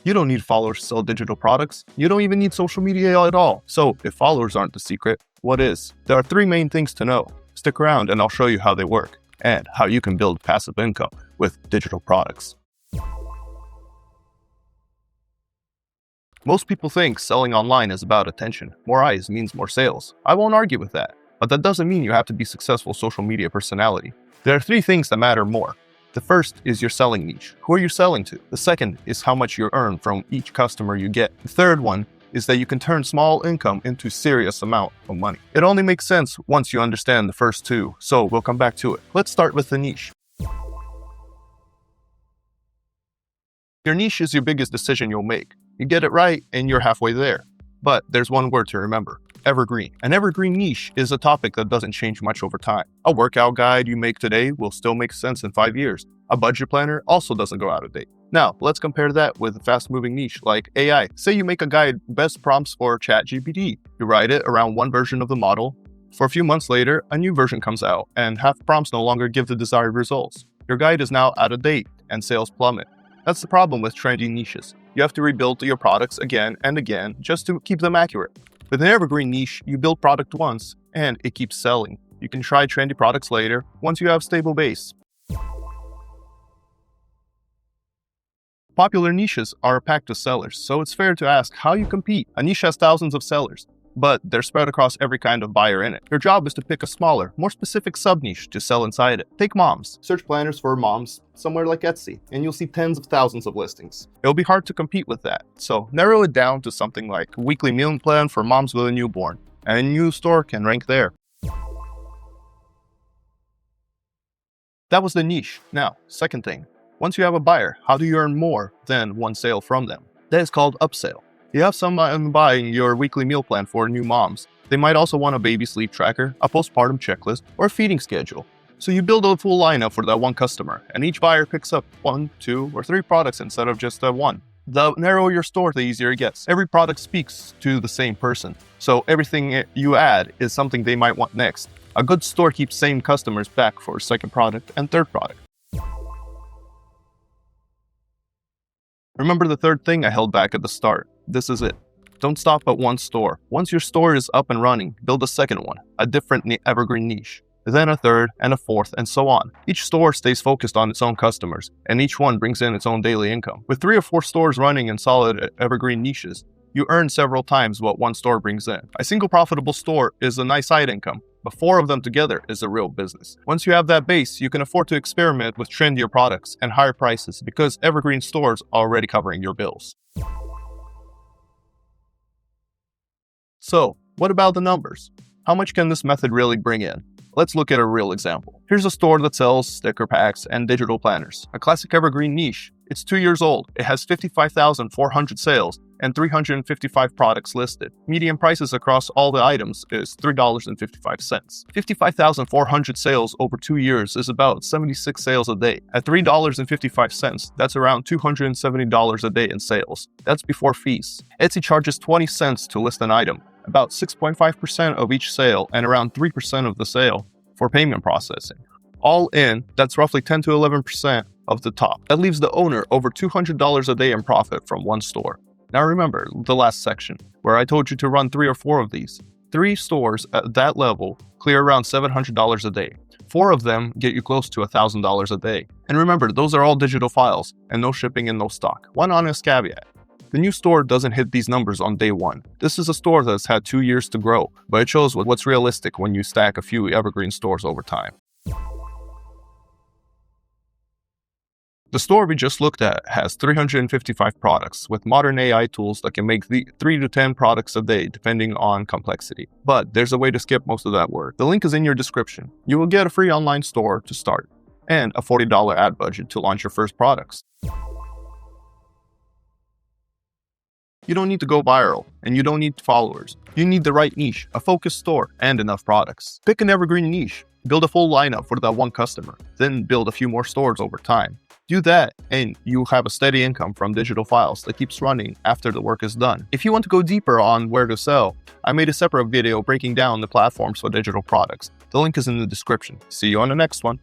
You don't need followers to sell digital products. You don't even need social media at all. So if followers aren't the secret, what is? There are 3 main things to know. Stick around and I'll show you how they work and how you can build passive income with digital products. Most people think selling online is about attention. More eyes means more sales. I won't argue with that, but that doesn't mean you have to be a successful social media personality. There are 3 things that matter more. The first is your selling niche. Who are you selling to? The second is how much you earn from each customer you get. The third one is that you can turn small income into serious amount of money. It only makes sense once you understand the first 2, so we'll come back to it. Let's start with the niche. Your niche is your biggest decision you'll make. You get it right and you're halfway there. But there's one word to remember: evergreen. An evergreen niche is a topic that doesn't change much over time. A workout guide you make today will still make sense in 5 years. A budget planner also doesn't go out of date. Now, let's compare that with a fast-moving niche like AI. Say you make a guide, best prompts for ChatGPT. You write it around one version of the model. For a few months later, a new version comes out, and half prompts no longer give the desired results. Your guide is now out of date, and sales plummet. That's the problem with trendy niches. You have to rebuild your products again and again just to keep them accurate. With an evergreen niche, you build product once, and it keeps selling. You can try trendy products later once you have a stable base. Popular niches are packed with sellers, so it's fair to ask how you compete. A niche has thousands of sellers, but they're spread across every kind of buyer in it. Your job is to pick a smaller, more specific sub-niche to sell inside it. Take moms. Search planners for moms somewhere like Etsy, and you'll see tens of thousands of listings. It'll be hard to compete with that, so narrow it down to something like a weekly meal plan for moms with a newborn, and a new store can rank there. That was the niche. Now, second thing. Once you have a buyer, how do you earn more than one sale from them? That is called upsell. You have someone buying your weekly meal plan for new moms. They might also want a baby sleep tracker, a postpartum checklist, or a feeding schedule. So you build a full lineup for that one customer, and each buyer picks up 1, 2, or 3 products instead of just one. The narrower your store, the easier it gets. Every product speaks to the same person, so everything you add is something they might want next. A good store keeps same customers back for a second product and third product. Remember the third thing I held back at the start. This is it. Don't stop at one store. Once your store is up and running, build a second one, a different evergreen niche, then a third and a fourth, and so on. Each store stays focused on its own customers, and each one brings in its own daily income. With 3 or 4 stores running in solid evergreen niches, you earn several times what one store brings in. A single profitable store is a nice side income, but 4 of them together is a real business. Once you have that base, you can afford to experiment with trendier products and higher prices because evergreen stores are already covering your bills. So, what about the numbers? How much can this method really bring in? Let's look at a real example. Here's a store that sells sticker packs and digital planners, a classic evergreen niche. It's 2 years old. It has 55,400 sales and 355 products listed. Median prices across all the items is $3.55. 55,400 sales over 2 years is about 76 sales a day. At $3.55, that's around $270 a day in sales. That's before fees. Etsy charges 20 cents to list an item, about 6.5% of each sale and around 3% of the sale for payment processing. All in, that's roughly 10 to 11% of the top. That leaves the owner over $200 a day in profit from one store. Now remember the last section, where I told you to run 3 or 4 of these. 3 stores at that level clear around $700 a day. 4 of them get you close to $1,000 a day. And remember, those are all digital files, and no shipping and no stock. One honest caveat. The new store doesn't hit these numbers on day 1. This is a store that's had 2 years to grow, but it shows what's realistic when you stack a few evergreen stores over time. The store we just looked at has 355 products with modern AI tools that can make 3 to 10 products a day depending on complexity. But there's a way to skip most of that work. The link is in your description. You will get a free online store to start and a $40 ad budget to launch your first products. You don't need to go viral, and you don't need followers. You need the right niche, a focused store, and enough products. Pick an evergreen niche, build a full lineup for that one customer, then build a few more stores over time. Do that, and you'll have a steady income from digital files that keeps running after the work is done. If you want to go deeper on where to sell, I made a separate video breaking down the platforms for digital products. The link is in the description. See you on the next one.